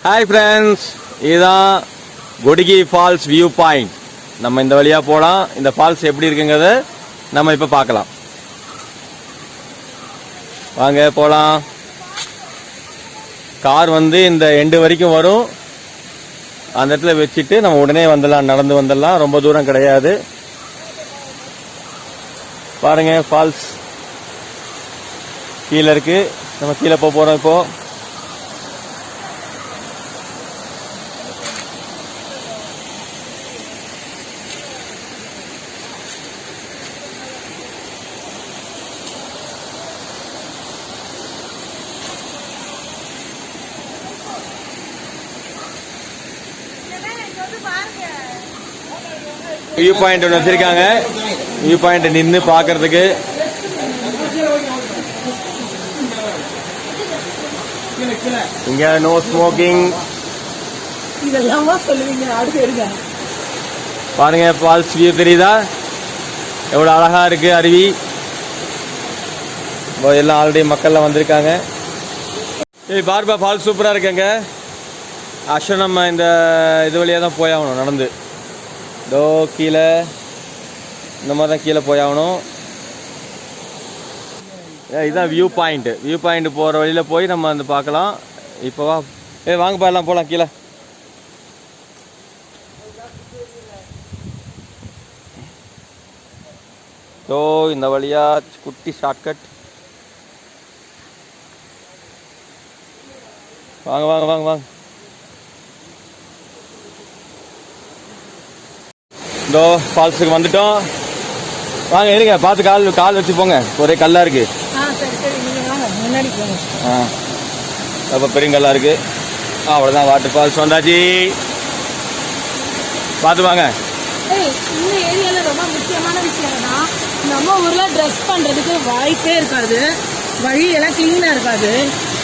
Hi friends, இதுதான் கொடிகி falls view point. நம்ம இந்த வழியா போலாம். இந்த ஃபால்ஸ் எப்படி இருக்குங்கிறத நம்ம இப்ப பார்க்கலாம். வாங்க போலாம். கார் வந்து இந்த எண்டு வரைக்கும் வரும். அந்த இடத்துல வச்சுட்டு நம்ம உடனே வந்துடலாம், நடந்து வந்துடலாம். ரொம்ப தூரம் கிடையாது. பாருங்க ஃபால்ஸ் கீழே இருக்கு. நம்ம கீழே போறோம் இப்போ. வியூ பாயிண்ட் ஒன்று வச்சிருக்காங்க. வியூ பாயிண்ட் நின்று பாக்குறதுக்கு. இங்க நோ ஸ்மோக்கிங். பாருங்க ஃபால்ஸ் வியூ தெரியுதா? எவ்வளவு அழகா இருக்கு அருவி. எல்லாம் ஆல்ரெடி மக்கள்லாம் வந்திருக்காங்க. பார்பா ஃபால்ஸ் சூப்பரா இருக்குங்க. ஆக்சுவலாக நம்ம இந்த இது வழியாக தான் போயாகணும் நடந்து. இதோ கீழே இந்த மாதிரி தான் கீழே போயாகணும். இதுதான் வியூ பாயிண்ட். வியூ பாயிண்ட் போகிற வழியில் போய் நம்ம வந்து பார்க்கலாம். இப்போவா வாங்க பாடலாம், போகலாம் கீழே. ஸோ இந்த வழியாக குட்டி ஷார்ட்கட். வாங்க வாங்க வாங்க வாங்க. இதோ ஃபால்ஸுக்கு வந்துட்டோம். வாங்க இருங்க, பார்த்து கால் வச்சு போங்க. ஒரே கல்லா இருக்கு. அப்போ பெரிய கல்லா இருக்கு. அவ்வளோதான், வாட்டர் ஃபால்ஸ் வந்தாச்சு. பார்த்து வாங்க. இந்த ஏரியால ரொம்ப முக்கியமான விஷயம் தான், நம்ம ஊர்ல ட்ரெஸ் பண்றதுக்கு வாய்ப்பே இருக்காது, வழியெல்லாம் கிளீனா இருக்காது.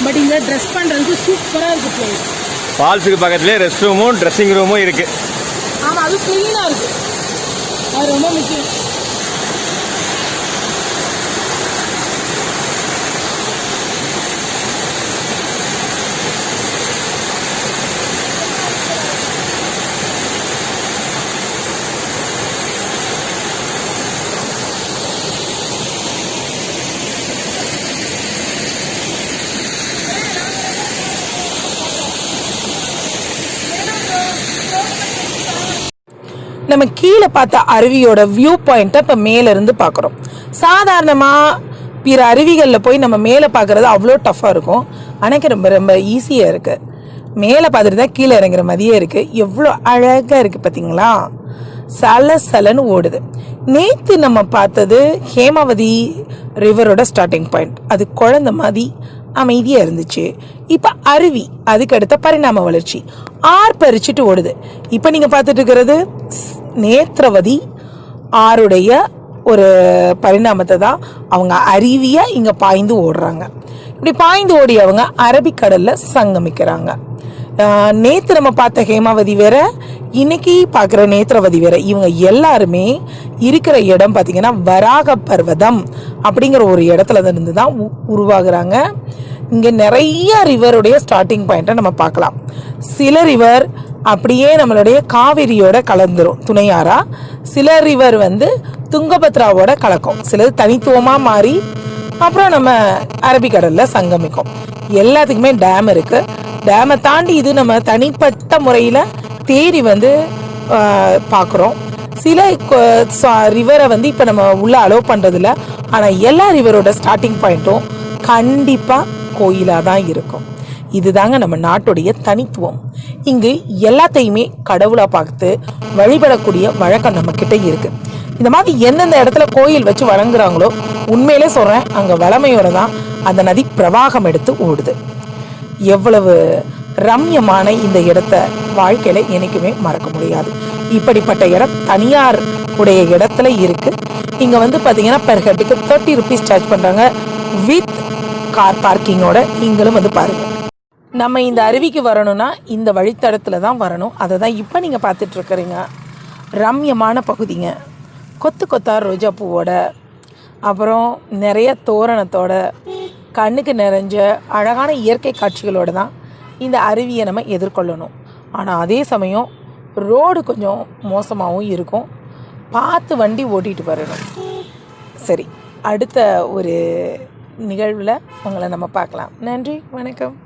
பட் இங்க ட்ரெஸ் பண்றதுக்கு சூப்பரா இருக்கு பிளேஸ். ஃபால்ஸுக்கு பக்கத்துலேயே ரெஸ்ட் ரூமும் ட்ரெஸ்ஸிங் ரூமும் இருக்கு. ஆமா, அது கிளீனா இருக்கு. அது ரொம்ப முக்கியம். நம்ம கீழே பார்த்த அருவியோட வியூ பாயிண்ட்டை இப்போ மேல இருந்து பார்க்குறோம். சாதாரணமாக பிற அருவிகளில் போய் நம்ம மேலே பார்க்குறது அவ்வளோ டஃப்பாக இருக்கும். ஆனால் ரொம்ப ரொம்ப ஈஸியாக இருக்குது. மேலே பார்த்துட்டு தான் கீழே இறங்குற மாதிரியே இருக்குது. எவ்வளோ அழகாக இருக்குது பார்த்தீங்களா? சலன்னு ஓடுது. நேற்று நம்ம பார்த்தது ஹேமாவதி ரிவரோட ஸ்டார்டிங் பாயிண்ட். அது குழந்தை மாதிரி அமைதியாக இருந்துச்சு. இப்போ அருவி, அதுக்கு அடுத்த பரிணாம வளர்ச்சி, பறிச்சுட்டு ஓடுது. இப்போ நீங்கள் பார்த்துட்டு இருக்கிறது நேத்ரவதி ஆறுடைய ஒரு பரிணாமத்தை தான். அவங்க அருவியா இங்கே பாய்ந்து ஓடுறாங்க. இப்படி பாய்ந்து ஓடி அவங்க அரபிக்கடல்ல சங்கமிக்கிறாங்க. நேற்று நம்ம பார்த்த ஹேமாவதி வேற, இன்னைக்கு பார்க்குற நேத்ரவதி வேற. இவங்க எல்லாருமே இருக்கிற இடம் பார்த்தீங்கன்னா வராக பர்வதம் அப்படிங்கிற ஒரு இடத்துல இருந்து தான் உருவாகுறாங்க. இங்கே நிறைய ரிவருடைய ஸ்டார்டிங் பாயிண்ட்டை நம்ம பார்க்கலாம். சில ரிவர் அப்படியே நம்மளுடைய காவிரியோட கலந்துரும் துணையாரா. சில ரிவர் வந்து துங்கபத்ராவோட கலக்கும். சிலது தனித்துவமாக மாறி அப்புறம் நம்ம அரபிக்கடல்ல சங்கமிக்கும். எல்லாத்துக்குமே டேம் இருக்கு. டேமை தாண்டி இது நம்ம தனிப்பட்ட முறையில் தேடி வந்து பார்க்குறோம். சில ரிவரை வந்து இப்போ நம்ம உள்ள அலோவ் பண்ணுறதில்ல. ஆனால் எல்லா ரிவரோட ஸ்டார்டிங் பாயிண்ட்டும் கண்டிப்பாக கோயிலாக தான் இருக்கும். இதுதாங்க நம்ம நாட்டுடைய தனித்துவம். இங்கு எல்லாத்தையுமே கடவுளா பார்த்து வழிபடக்கூடிய வழக்கம் நம்ம கிட்ட இருக்கு. இந்த மாதிரி எந்தெந்த இடத்துல கோயில் வச்சு வணங்குறாங்களோ, உண்மையிலே சொல்றேன், அங்க வளமையோட தான் அந்த நதி பிரவாகம் எடுத்து ஓடுது. எவ்வளவு ரம்யமான இந்த இடத்த வாழ்க்கையில என்னைக்குமே மறக்க முடியாது. இப்படிப்பட்ட இடம் தனியார் உடைய இடத்துல இருக்குது. இங்கே வந்து பார்த்தீங்கன்னா பெர் ஹெட்டுக்கு 30 ருபீஸ் சார்ஜ் பண்ணுறாங்க வித் கார் பார்க்கிங்கோட. நீங்களும் வந்து பாருங்கள். நம்ம இந்த அருவிக்கு வரணும்னா இந்த வழித்தடத்தில் தான் வரணும். அதை தான் இப்போ நீங்கள் பார்த்துட்ருக்குறீங்க. ரம்யமான பகுதிங்க. கொத்து கொத்தா ரோஜா பூவோட, அப்புறம் நிறைய தோரணத்தோட, கண்ணுக்கு நிறைஞ்ச அழகான இயற்கை காட்சிகளோடு தான் இந்த அருவியை நம்ம எதிர்கொள்ளணும். ஆனால் அதே சமயம் ரோடு கொஞ்சம் மோசமாகவும் இருக்கும். பார்த்து வண்டி ஓட்டிகிட்டு வரணும். சரி, அடுத்த ஒரு நிகழ்வில் உங்களை நம்ம பார்க்கலாம். நன்றி, வணக்கம்.